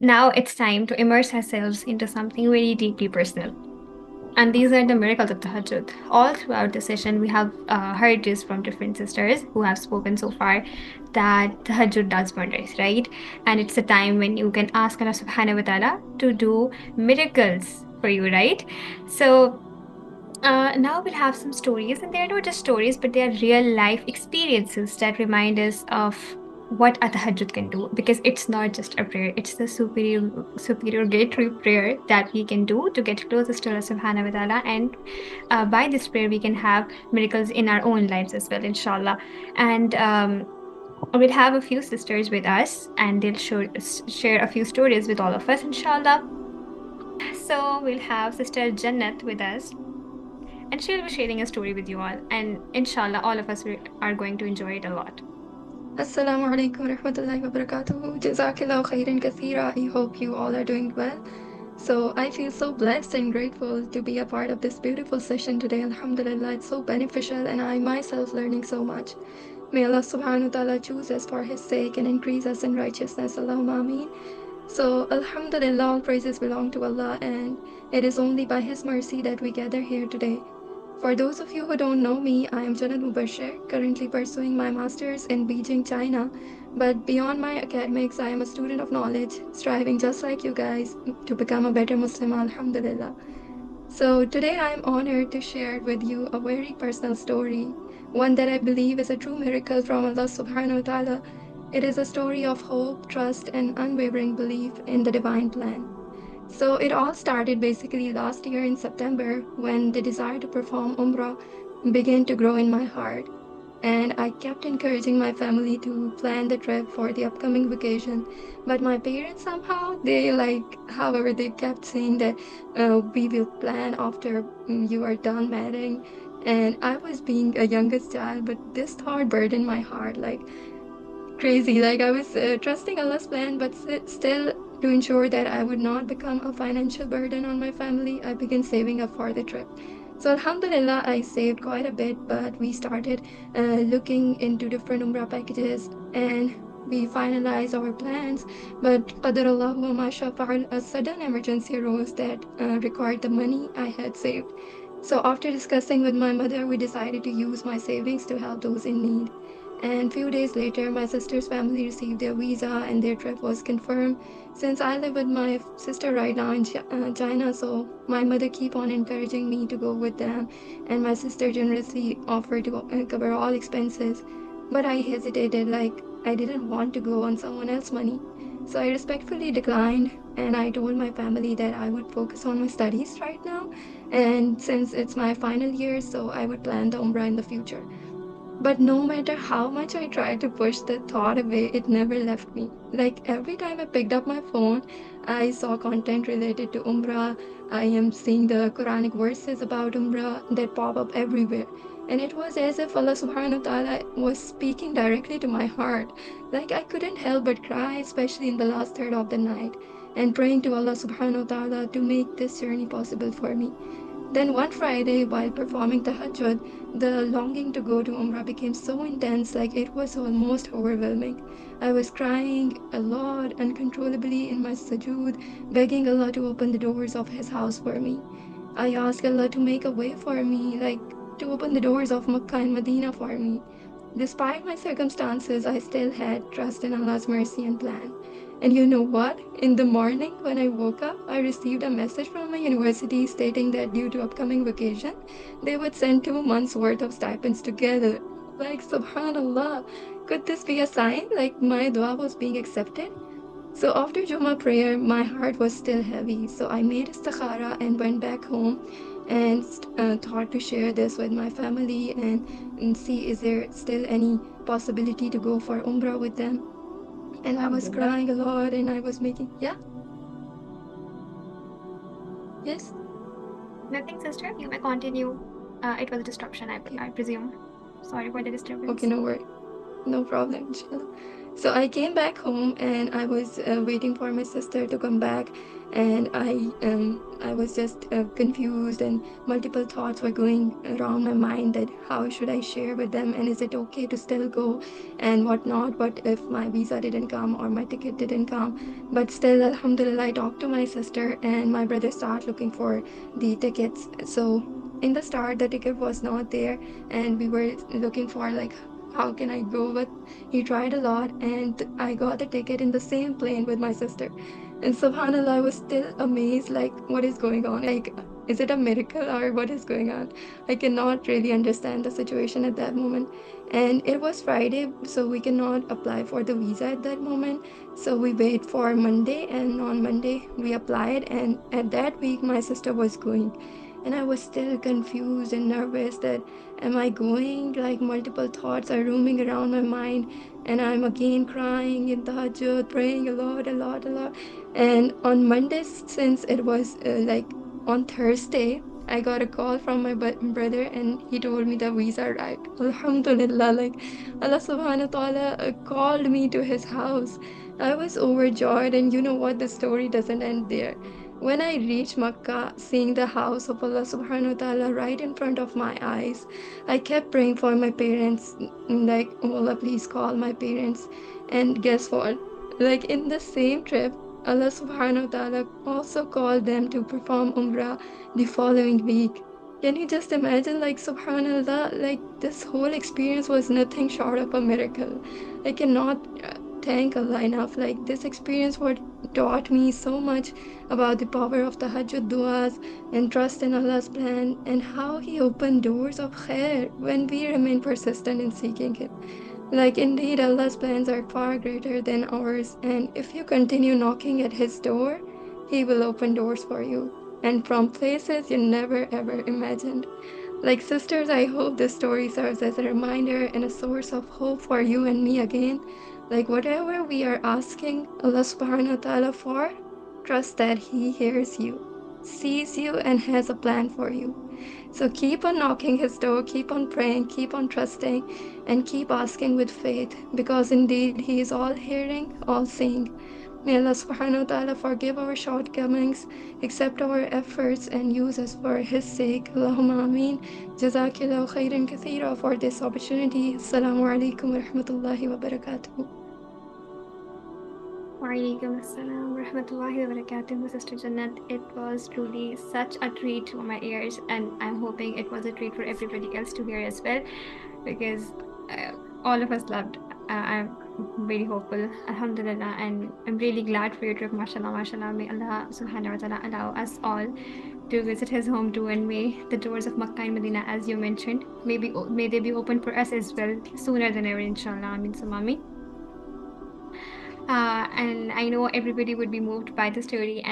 Now it's time to immerse ourselves into something very deeply personal. And these are the miracles of Tahajjud. All throughout the session, we have heard this from different sisters who have spoken so far that Tahajjud does wonders, right? And it's a time when you can ask Allah subhanahu wa ta'ala to do miracles for you, right? So now we'll have some stories, and they're not just stories, but they are real life experiences that remind us of what a tahajjud can do. Because it's not just a prayer; it's the supererogatory prayer that we can do to get closest to Allah Subhanahu wa Taala, and by this prayer we can have miracles in our own lives as well, inshallah. And we'll have a few sisters with us, and they'll share a few stories with all of us, inshallah. So we'll have Sister Jannat with us, and she'll be sharing a story with you all. And inshallah, all of us are going to enjoy it a lot. Assalamu alaikum warahmatullahi wabarakatuh. Jazakallah khairan kathira. I hope you all are doing well. So I feel so blessed and grateful to be a part of this beautiful session today. Alhamdulillah, it's so beneficial and I myself learning so much. May Allah subhanahu wa ta'ala choose us for his sake and increase us in righteousness. Allahumma ameen. So Alhamdulillah, all praises belong to Allah and it is only by his mercy that we gather here today. For those of you who don't know me, I am Jannat Mubashir, currently pursuing my master's in Beijing, China. But beyond my academics, I am a student of knowledge, striving just like you guys to become a better Muslim, Alhamdulillah. So today I am honored to share with you a very personal story, one that I believe is a true miracle from Allah subhanahu wa ta'ala. It is a story of hope, trust, and unwavering belief in the divine plan. So it all started basically last year in September when the desire to perform Umrah began to grow in my heart. And I kept encouraging my family to plan the trip for the upcoming vacation. But my parents somehow, however, they kept saying that we will plan after you are done marrying. And I was being a youngest child, but this thought burdened my heart like crazy. Like I was trusting Allah's plan, but still, to ensure that I would not become a financial burden on my family, I began saving up for the trip. So, Alhamdulillah, I saved quite a bit, but we started looking into different Umrah packages and we finalized our plans. But Qadarallah wa ma sha fa'al, a sudden emergency arose that required the money I had saved. So, after discussing with my mother, we decided to use my savings to help those in need. And few days later, my sister's family received their visa and their trip was confirmed. Since I live with my sister right now in China, so my mother keep on encouraging me to go with them, and my sister generously offered to cover all expenses. But I hesitated, like I didn't want to go on someone else's money. So I respectfully declined, and I told my family that I would focus on my studies right now, and since it's my final year, so I would plan the Umrah in the future. But no matter how much I tried to push the thought away, it never left me. Like every time I picked up my phone, I saw content related to Umrah. I am seeing the Quranic verses about Umrah that pop up everywhere. And it was as if Allah subhanahu wa ta'ala was speaking directly to my heart. Like I couldn't help but cry, especially in the last third of the night, and praying to Allah subhanahu wa ta'ala to make this journey possible for me. Then one Friday, while performing Tahajjud, the longing to go to Umrah became so intense, like it was almost overwhelming. I was crying a lot, uncontrollably in my sujood, begging Allah to open the doors of His house for me. I asked Allah to make a way for me, like to open the doors of Makkah and Medina for me. Despite my circumstances, I still had trust in Allah's mercy and plan. And you know what? In the morning when I woke up, I received a message from my university stating that due to upcoming vacation, they would send 2 months worth of stipends together. Like, subhanallah, could this be a sign like my dua was being accepted? So after Juma prayer, my heart was still heavy. So I made istikhara and went back home and thought to share this with my family and see is there still any possibility to go for Umrah with them. And I was Alhamdulillah. crying a lot and I was making, yeah, yes, Nothing, sister. You may continue. It was a disruption, okay, I presume. Sorry for the okay, disturbance. no worry, no problem, inshallah. So I came back home and I was waiting for my sister to come back, and I was just confused, and multiple thoughts were going around my mind that how should I share with them, and is it okay to still go and whatnot? What if my visa didn't come or my ticket didn't come? But still, Alhamdulillah, I talked to my sister and my brother started looking for the tickets. So in the start, the ticket was not there, and we were looking for like how can I go? But he tried a lot, and I got the ticket in the same plane with my sister. And subhanallah, I was still amazed, like, what is going on? Like, is it a miracle or what is going on? I cannot really understand the situation at that moment. And it was Friday, so we cannot apply for the visa at that moment. So we wait for Monday, and on Monday we applied. And at that week, my sister was going. And I was still confused and nervous that am I going? Like multiple thoughts are roaming around my mind, and I'm again crying in Tahajjud, praying a lot, a lot, a lot. And on Monday, since it was like on Thursday, I got a call from my brother, and he told me the visa arrived. Alhamdulillah, like Allah subhanahu wa ta'ala called me to his house. I was overjoyed, and you know what? The story doesn't end there. When I reached Makkah, seeing the house of Allah subhanahu wa ta'ala right in front of my eyes, I kept praying for my parents, like, oh Allah, please call my parents. And guess what? Like in the same trip, Allah subhanahu wa ta'ala also called them to perform Umrah the following week. Can you just imagine, like, subhanallah, like this whole experience was nothing short of a miracle. I cannot thank Allah enough. Like, this experience what taught me so much about the power of tahajjud du'as and trust in Allah's plan, and how He opened doors of khair when we remain persistent in seeking Him. Like, indeed, Allah's plans are far greater than ours, and if you continue knocking at His door, He will open doors for you, and from places you never ever imagined. Like, sisters, I hope this story serves as a reminder and a source of hope for you and me again. Like, whatever we are asking Allah subhanahu wa ta'ala for, trust that He hears you, sees you, and has a plan for you. So keep on knocking His door, keep on praying, keep on trusting, and keep asking with faith, because indeed He is all hearing, all seeing. May Allah subhanahu wa ta'ala forgive our shortcomings, accept our efforts, and use us for His sake. Allahumma ameen. Jazakillahu khairan kathira for this opportunity. Assalamu alaikum wa rahmatullahi wa barakatuh. Walaikum assalam wa rahmatullahi wa barakatuh, Sister Jannat. It was truly such a treat for my ears, and I'm hoping it was a treat for everybody else to hear as well, because all of us loved. I'm very hopeful, Alhamdulillah, and I'm really glad for your trip, mashallah, mashallah. May Allah subhanahu wa ta'ala allow us all to visit His home too, and may the doors of Makkah and Medina, as you mentioned, may they be open for us as well sooner than ever, inshallah. Amin summa amin. And I know everybody would be moved by the story.